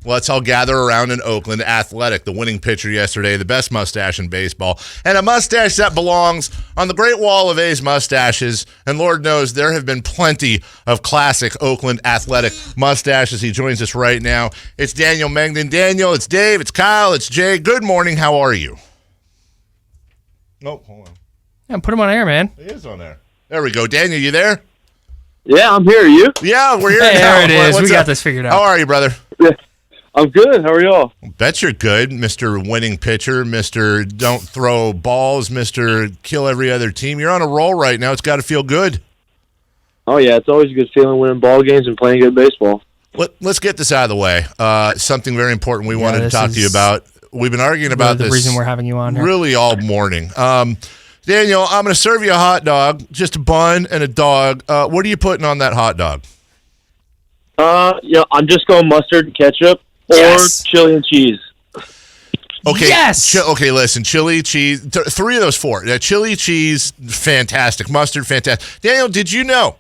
Let's all gather around in Oakland. Athletic, the winning pitcher yesterday, the best mustache in baseball, and a mustache that belongs on the Great Wall of A's mustaches. And Lord knows there have been plenty of classic Oakland Athletic mustaches. He joins us right now. It's Daniel Mengden. Daniel, it's Dave, it's Kyle, it's Jay. Good morning. How are you? Oh, hold on. Yeah, put him on air, man. He is on there. There we go. Daniel, you there? Yeah, I'm here. You? Yeah, we're here Hey, now. there it is. What's We got up? this figured out. How are you, brother? Yeah, I'm good. How are y'all? Bet you're good, Mr. Winning Pitcher, Mr. Don't Throw Balls, Mr. Kill Every Other Team. You're on a roll right now. It's got to feel good. Oh, yeah, it's always a good feeling winning ball games and playing good baseball. Let's get this out of the way. Something very important we wanted to this talk to you is about. We've been arguing about the this reason we're having you on here. really all morning. Daniel, I'm going to serve you a hot dog, just a bun and a dog. What are you putting on that hot dog? I'm just going mustard and ketchup or chili and cheese. Okay. Yes. Okay, listen. Chili, cheese, three of those four. Chili, cheese, fantastic. Mustard, fantastic. Daniel, did you know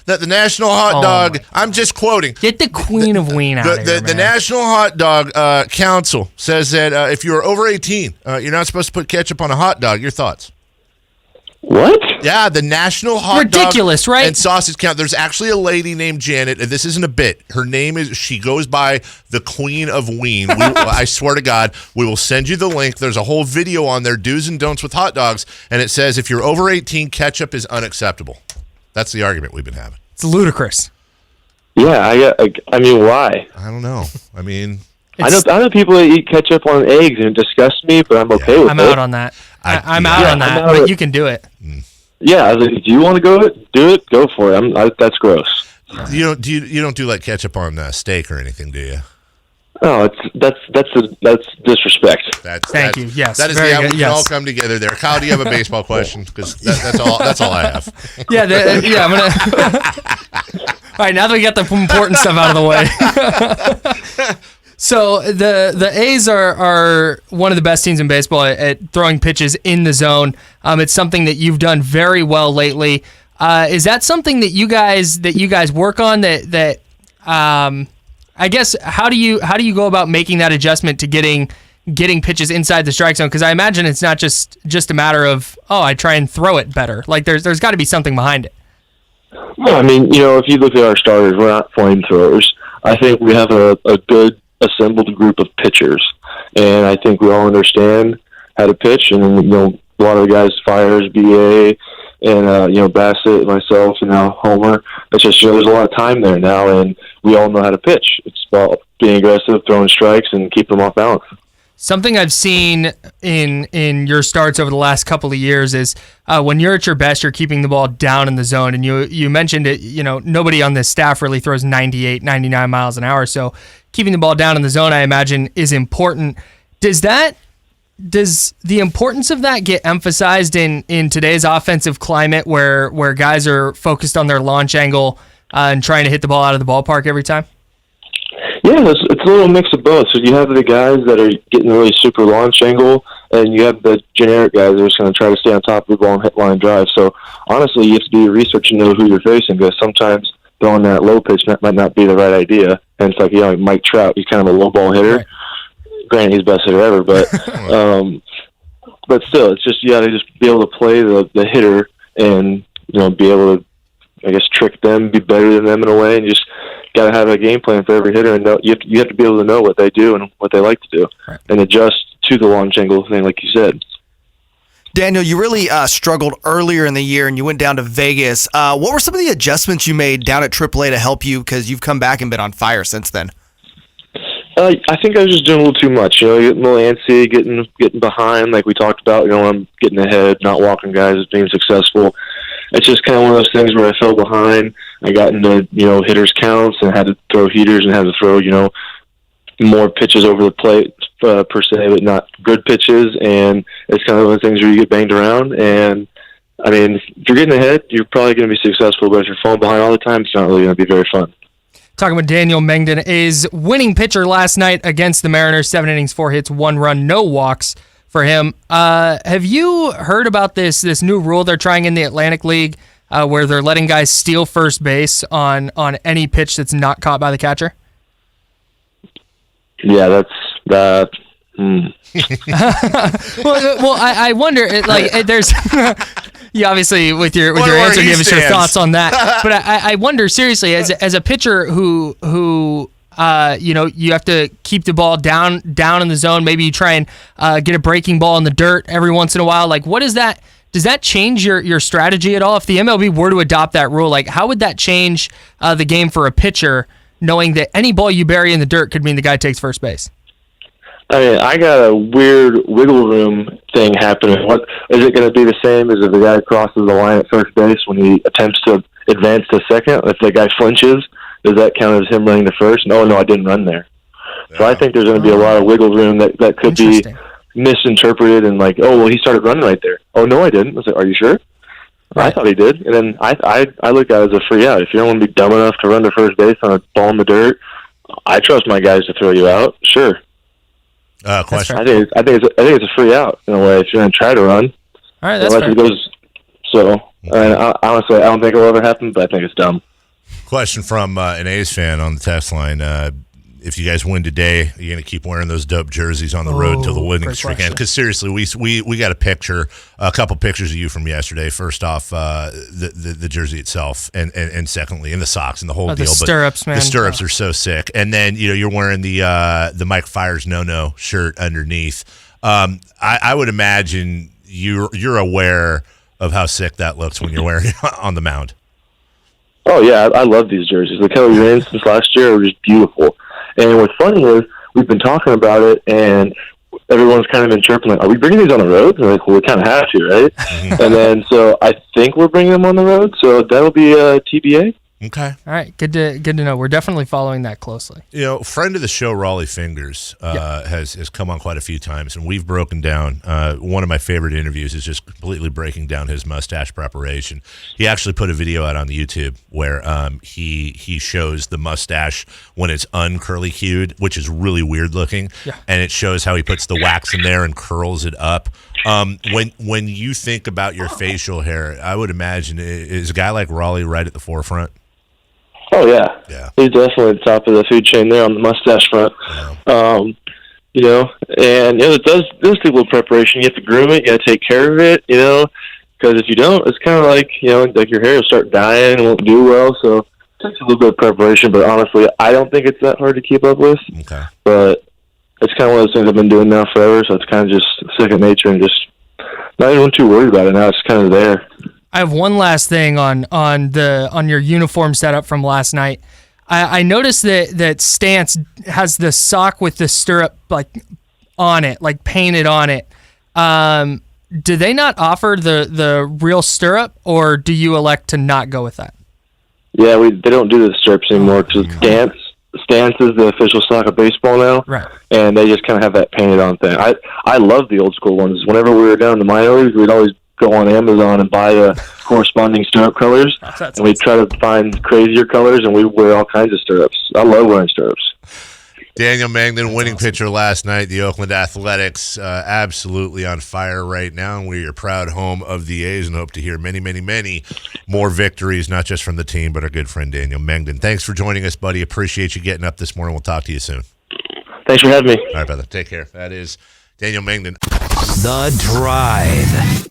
that the National Hot Dog, I'm just quoting. Get the queen of ween out of here, The man. National Hot Dog Council says that if you're over 18, you're not supposed to put ketchup on a hot dog. Your thoughts? What? Yeah, the National Hot Dog Ridiculous, right? and Sausage Council. There's actually a lady named Janet, and this isn't a bit. Her name is, she goes by the Queen of Ween. I swear to God, we will send you the link. There's a whole video on there, do's and don'ts with hot dogs, and it says if you're over 18, ketchup is unacceptable. That's the argument we've been having. It's ludicrous. Yeah, I mean, why? I don't know. I mean, I know people that eat ketchup on eggs, and it disgusts me, but I'm okay with it. I'm out on that. I'm out on that, but you can do it. Yeah, I was like, do you want to do it? Go for it. That's gross. you don't do like ketchup on steak or anything, do you? No, that's disrespect. Thank you. Yes, that is very how we good. can Yes. all come together there. Kyle, do you have a baseball question? Because that's all I have. Yeah, I'm gonna. All right, now that we got the important stuff out of the way. So the A's are one of the best teams in baseball at throwing pitches in the zone. It's something that you've done very well lately. Is that something that you guys work on? That I guess how do you go about making that adjustment to getting pitches inside the strike zone? Because I imagine it's not just a matter of I try and throw it better. Like there's got to be something behind it. Well, I mean, if you look at our starters, we're not flamethrowers. I think we have a good assembled group of pitchers, and I think we all understand how to pitch. And a lot of the guys, Fires, BA, and Bassett, myself, and now Homer. It's just there's a lot of time there now, and we all know how to pitch. It's about being aggressive, throwing strikes, and keeping them off balance. Something I've seen in your starts over the last couple of years is when you're at your best, you're keeping the ball down in the zone. And you mentioned it, nobody on this staff really throws 98, 99 miles an hour. So keeping the ball down in the zone, I imagine, is important. Does the importance of that get emphasized in today's offensive climate where guys are focused on their launch angle and trying to hit the ball out of the ballpark every time? Yeah, it's a little mix of both. So you have the guys that are getting really super launch angle, and you have the generic guys that are just going to try to stay on top of the ball and hit line drive. So honestly, you have to do your research and know who you're facing, because sometimes throwing that low pitch might not be the right idea. And it's like, Mike Trout, he's kind of a low ball hitter. Right. Granted, he's the best hitter ever, but but still, it's just you got to just be able to play the hitter and be able to, I guess, trick them, be better than them in a way, and just got to have a game plan for every hitter, and you have to be able to know what they do and what they like to do, right, and adjust to the launch angle thing, like you said. Daniel, you really struggled earlier in the year, and you went down to Vegas. What were some of the adjustments you made down at AAA to help you, because you've come back and been on fire since then? I think I was just doing a little too much. Getting a little antsy, getting behind, like we talked about. I'm getting ahead, not walking guys, being successful. It's just kind of one of those things where I fell behind. I got into hitters counts and had to throw heaters and had to throw more pitches over the plate per se, but not good pitches. And it's kind of one of the things where you get banged around. And I mean, if you're getting ahead, you're probably going to be successful. But if you're falling behind all the time, it's not really going to be very fun. Talking with Daniel Mengden, A's winning pitcher last night against the Mariners, 7 innings, 4 hits, 1 run, no walks for him. Have you heard about this new rule they're trying in the Atlantic League where they're letting guys steal first base on any pitch that's not caught by the catcher? Yeah, that's that. Well, I wonder. There's you obviously with your Wonder where answer, he give us your stands. thoughts on that. But I wonder seriously, as a pitcher who you have to keep the ball down in the zone. Maybe you try and get a breaking ball in the dirt every once in a while. Like, what is that? Does that change your strategy at all? If the MLB were to adopt that rule, like, how would that change the game for a pitcher, knowing that any ball you bury in the dirt could mean the guy takes first base? I mean, I got a weird wiggle room thing happening. What is it going to be the same as if the guy crosses the line at first base when he attempts to advance to second? If the guy flinches, does that count as him running to first? No, I didn't run there. Yeah. So I think there's going to be a lot of wiggle room that could be misinterpreted and like, oh, well, he started running right there. Oh, no, I didn't. I was like, are you sure? Right. I thought he did. And then I look at it as a free out. If you don't want to be dumb enough to run to first base on a ball in the dirt, I trust my guys to throw you out. Sure. Question. I think it's a free out in a way if you're going to try to run. All right, that's unless it goes. So, honestly, I don't think it'll ever happen, but I think it's dumb. Question from an A's fan on the text line. If you guys win today, are you going to keep wearing those dope jerseys on the road until the winning streak ends? Because seriously, we got a couple pictures of you from yesterday. First off, the jersey itself, and secondly, in the socks and the whole deal. The stirrups, man. The stirrups are so sick. And then you're wearing the Mike Fiers no shirt underneath. I would imagine you're aware of how sick that looks when you're wearing it on the mound. Oh yeah, I love these jerseys. The color you're in since last year are just beautiful. And what's funny is we've been talking about it, and everyone's kind of been chirping like, "Are we bringing these on the road?" And we're like, "Well, we kind of have to, right?" Mm-hmm. And then so I think we're bringing them on the road. So that'll be a TBA. Okay. All right. Good to know. We're definitely following that closely. Friend of the show, Raleigh Fingers, has come on quite a few times, and we've broken down. One of my favorite interviews is just completely breaking down his mustache preparation. He actually put a video out on the YouTube where he shows the mustache when it's uncurly cued, which is really weird looking, and it shows how he puts the wax in there and curls it up. When you think about your facial hair, I would imagine is a guy like Raleigh right at the forefront? Oh yeah. He's definitely at the top of the food chain there on the mustache front. And it does take a little preparation. You have to groom it. You got to take care of it. Because if you don't, it's kind of like like your hair will start dying and won't do well. So it takes a little bit of preparation. But honestly, I don't think it's that hard to keep up with. Okay. But it's kind of one of those things I've been doing now forever. So it's kind of just second nature and just not even too worried about it now. It's kind of there. I have one last thing on your uniform setup from last night. I noticed that Stance has the sock with the stirrup on it, painted on it. Do they not offer the real stirrup, or do you elect to not go with that? Yeah, they don't do the stirrups anymore because Stance is the official sock of baseball now, right? And they just kind of have that painted on thing. I love the old school ones. Whenever we were down in the minor leagues, we'd always go on Amazon and buy the corresponding stirrup colors, and we try to find crazier colors, and we wear all kinds of stirrups. I love wearing stirrups. Daniel Mengden, winning pitcher last night. The Oakland Athletics absolutely on fire right now, and we're your proud home of the A's and hope to hear many, many, many more victories, not just from the team, but our good friend Daniel Mengden. Thanks for joining us, buddy. Appreciate you getting up this morning. We'll talk to you soon. Thanks for having me. All right, brother. Take care. That is Daniel Mengden. The Drive.